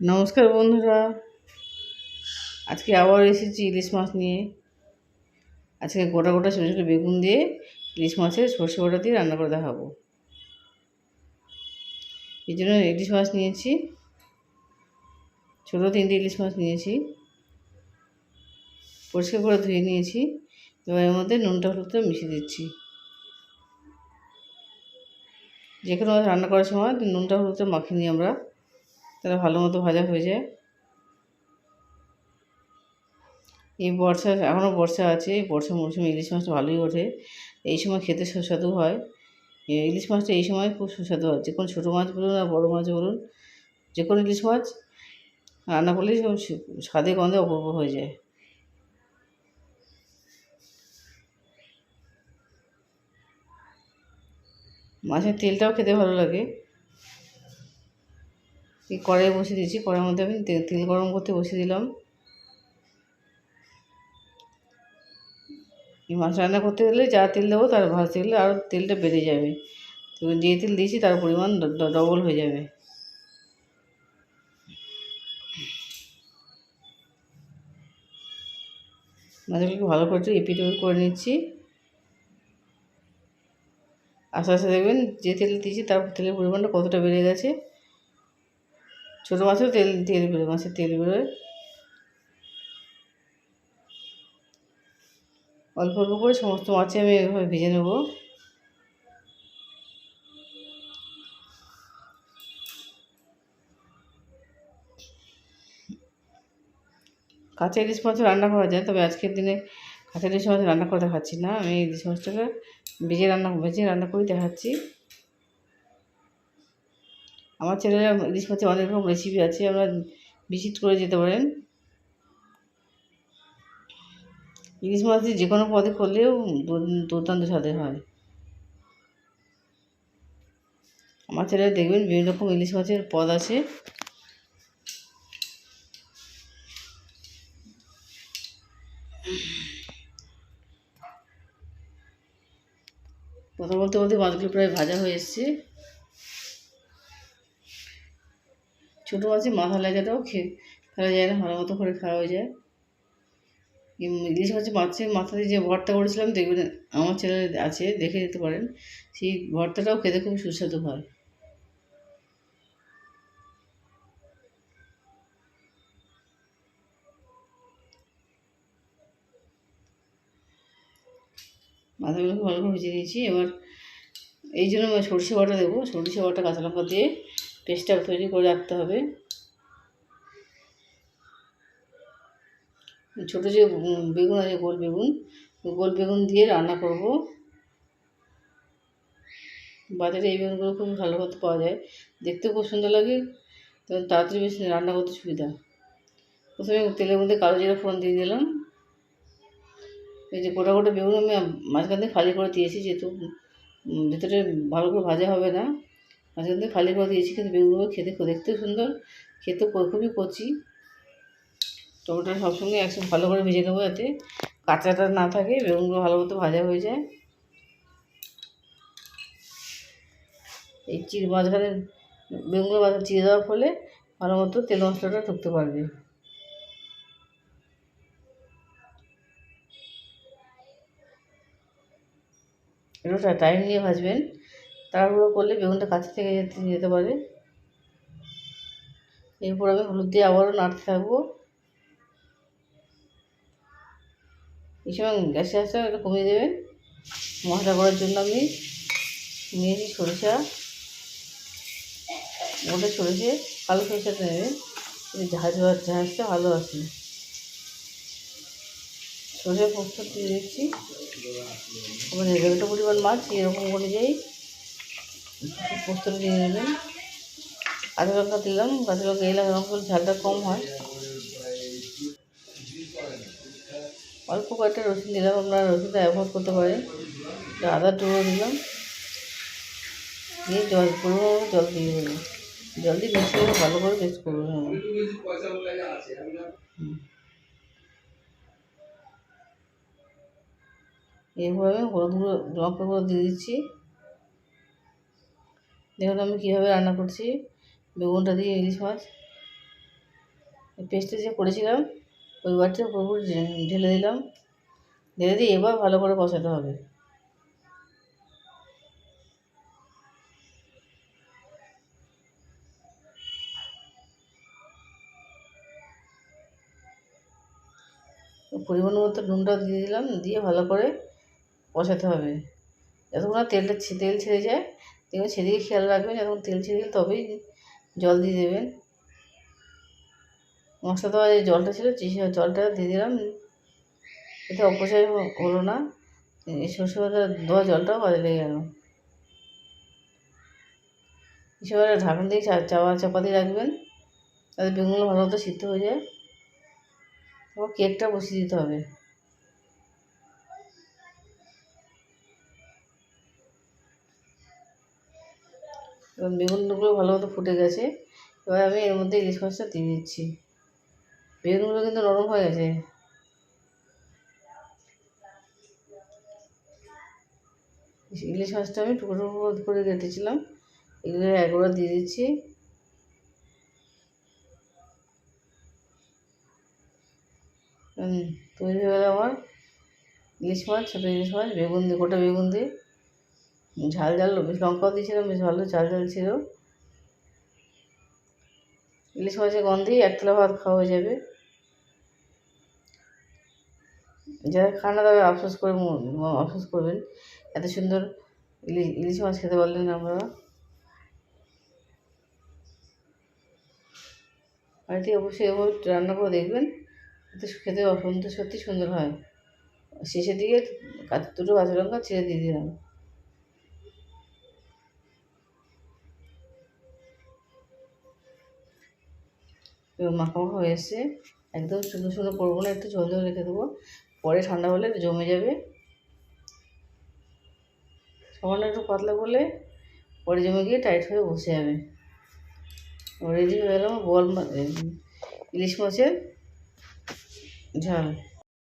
নমস্কার বন্ধুরা, আজকে আবার এসেছি ইলিশ মাছ নিয়ে। আজকে গোটা গোটা ছোটো ছোটো বেগুন দিয়ে ইলিশ মাছের সর্ষে বাটা দিয়ে রান্না করে দেখাবো। এই জন্য ইলিশ মাছ নিয়েছি, ছোটো 3টে ইলিশ মাছ নিয়েছি, পরিষ্কার করে ধুয়ে নিয়েছি। এবার এর মধ্যে নুনটা হলুদটা মিশিয়ে দিচ্ছি। যে কোনো মাছ রান্না করার সময় নুনটা হলুদটা মাখিয়ে নিই আমরা, তাহলে ভালো মতো ভাজা হয়ে যায়। এই বর্ষা, এখনও বর্ষা আছে, এই বর্ষা মৌসুমে ইলিশ মাছটা ভালোই ওঠে। এই সময় খেতে সুস্বাদু হয়। ইলিশ মাছটা এই সময় খুব সুস্বাদু হয়। যে কোনো ছোটো মাছ বলুন আর বড়ো মাছ বলুন, যে কোনো ইলিশ মাছ রান্না করলেই স্বাদে গন্ধে অপূর্ব হয়ে যায়। মাছের তেলটাও খেতে ভালো লাগে। এই কড়াই বসিয়ে দিয়েছি, কড়াইয়ের মধ্যে আমি তেল গরম করতে বসিয়ে দিলাম। এই মাছ রান্না করতে গেলে যা তেল দেবো তার ভাজতে গেলে আরও তেলটা বেড়ে যাবে। তো যে তেল দিয়েছি তার পরিমাণ ডবল হয়ে যাবে। মাছগুলোকে ভালো করে এপিট ওপিট করে নিচ্ছি। আস্তে আস্তে দেখবেন যে তেল দিয়েছি তার তেলের পরিমাণটা কতটা বেড়ে গেছে। ছোটো মাছেও তেল বেরোয়, মাছের তেল বেরোয়। অল্প অল্প করে সমস্ত মাছে আমি এভাবে ভেজে নেব। কাঁচা ইলিশ মাছও রান্না করা যায়, তবে আজকের দিনে কাঁচা ইলিশ মাছ রান্না করে দেখাচ্ছি না। আমি ইলিশ মাছটাকে ভেজে রান্না করে দেখাচ্ছি। আমার চ্যানেলে ইলিশ মাছের অনেক রকম রেসিপি আছে, আপনারা ভিজিট করে যেতে পারেন। ইলিশ মাছ দিয়ে যে কোনো পদে করলেও দুর্দান্ত স্বাদের হয়। আমার চ্যানেলে দেখবেন বিভিন্ন রকম ইলিশ মাছের পদ আছে। কথা বলতে বলতে মাছগুলো প্রায় ভাজা হয়ে এসছে। ছোটো মাছের মাথা লেজাটাও ফেলা যায় না, ভালো মতো করে খাওয়া হয়ে যায়। ইলিশ মাছের মাথা দিয়ে যে ভর্তা করেছিলাম দেখবেন আমার চ্যানেলে আছে, দেখে যেতে পারেন। সেই ভর্তাটাও খেতে খুব সুস্বাদু হয়। মাথাগুলোকে ভালো করে ভেজে নিয়েছি। এবার এই জন্য সরষে বাটা দেবো। সরষে বাটা কাঁচা লঙ্কা দিয়ে পেস্টটা তৈরি করে রাখতে হবে। ছোটো যে বেগুন আছে, গোল বেগুন দিয়ে রান্না করব। বাজারে এই বেগুনগুলো খুব ভালো মতো পাওয়া যায়, দেখতেও খুব সুন্দর লাগে, তো তাড়াতাড়ি বেশি রান্না করতে সুবিধা। প্রথমে তেলের মধ্যে কালো জিরা ফোড়ন দিয়ে দিলাম। এই যে গোটা গোটা বেগুন আমি মাঝখান থেকে ফালি করে দিয়েছি, যেহেতু ভেতরে ভালো করে ভাজা হবে না, মাঝখান থেকে ফালি করে দিয়েছি। কিন্তু বেগুনগুলো দেখতেও সুন্দর, খেতে খুবই কচি। টমেটো সবসঙ্গে একসঙ্গে ভালো করে ভেজে নেবো, যাতে কাঁচাটা না থাকে, বেগুনগুলো ভালো মতো ভাজা হয়ে যায়। এই মাঝখানে বেগুনগুলো চিড়ে দেওয়ার ফলে ভালো মতো তেল মশলাটা ঢুকতে পারবে। একটু টাইম নিয়ে ভাজবেন, তাড়াহুড়ো করলে বেগুনটা কাছে থেকে যেতে পারে। এরপর আমি হলুদ দিয়ে আবারও নাড়তে থাকবো। এই সময় গ্যাসের আঁচটা একটু কমিয়ে দেবেন। মশলা করার জন্য আমি নিয়েছি সরিষা, গোটা সরিষে, কালো সরিষাটা নেবেন, ঝাঁঝটা ভালো আসে। সরিষা পোস্ত দিয়ে দিচ্ছি। আপনার যতটা পরিমাণ মাছ এরকম অনুযায়ী পোস্তটা দিয়ে নেবেন। কাঁচা লঙ্কা দিলাম, কাঁচা লঙ্কা এলাম, এরকম করে ঝালটা কম হয়। অল্প কয়েকটা রসুন দিলাম, আপনারা রসুনটা ব্যবহার করতে পারেন। আদা টুকরো দিলাম, দিয়ে জল দিয়ে দেবো। জল দিয়ে মিশিয়ে ভালো করে পেস্ট করবো। এরপর আমি হলুদ গুঁড়ো, লঙ্কা গুঁড়ো দিয়ে দিচ্ছি। দেখুন আমি কীভাবে রান্না করছি বেগুনটা দিয়ে ইলিশ মাছ। পেস্টটা যে করেছিলাম ওই বাটিটা পুরোপুরি ঢেলে দিলাম। ঢেলে দিয়ে এবার ভালো করে কষাতে হবে। পরিমাণ মতো নুনটা দিয়ে দিলাম, দিয়ে ভালো করে কষাতে হবে যতক্ষণ না তেল ছেড়ে যায়। দেখবেন সেদিকে খেয়াল রাখবেন, যখন তেল ছেড়ে গেলে তবেই জল দিয়ে দেবেন। মশলা দেওয়া যে জলটা ছিল জলটা দিয়ে দিলাম, এতে অপচয় হলো না, এই সরষে বাটা দেওয়া জলটাও কাজে লেগে গেল। এসব ঢাকনা দিয়ে চাপা দিয়ে রাখবেন, তাতে বেগুনগুলো ভালো মতো সিদ্ধ হয়ে যায়। তারপর কেকটা বসিয়ে দিতে হবে। এবং বেগুনগুলো ভালো মতো ফুটে গেছে। এবার আমি এর মধ্যে ইলিশ মাছটা দিয়ে দিচ্ছি। বেগুনগুলো কিন্তু নরম হয়ে গেছে। ইলিশ মাছটা আমি টুকরো টুকরো করে কেটেছিলাম, এগুলো একবার দিয়ে দিচ্ছি। তৈরি হয়ে গেল আমার ইলিশ মাছ, ছোটো ইলিশ মাছ বেগুন দিয়ে, গোটা বেগুন দিয়ে। ঝাল বেশ লঙ্কাও দিয়েছিলাম, বেশ ভালো ঝাল ছিল। ইলিশ মাছের গন্ধেই একতলা ভাত খাওয়া হয়ে যাবে। যারা খান না তারা আফসোস করবেন, এত সুন্দর ইলিশ মাছ খেতে পারলেন না আপনারা। বাড়িতে অবশ্যই এভাবে রান্না করে দেখবেন, এতে খেতে সত্যি সুন্দর হয়। শেষের দিকে দুটো কাঁচা লঙ্কা ছেড়ে দিয়ে দিলাম। এবার মাখা হয়ে এসছে, একদম সুন্দর সুন্দর করবো না, একটু ঝোল ঝোল রেখে দেবো, পরে ঠান্ডা হলে জমে যাবে। সামান্য একটু পাতলা করলে পরে জমে গিয়ে টাইট হয়ে বসে যাবে। রেডি হয়ে গেল ইলিশ মাছের ঝাল।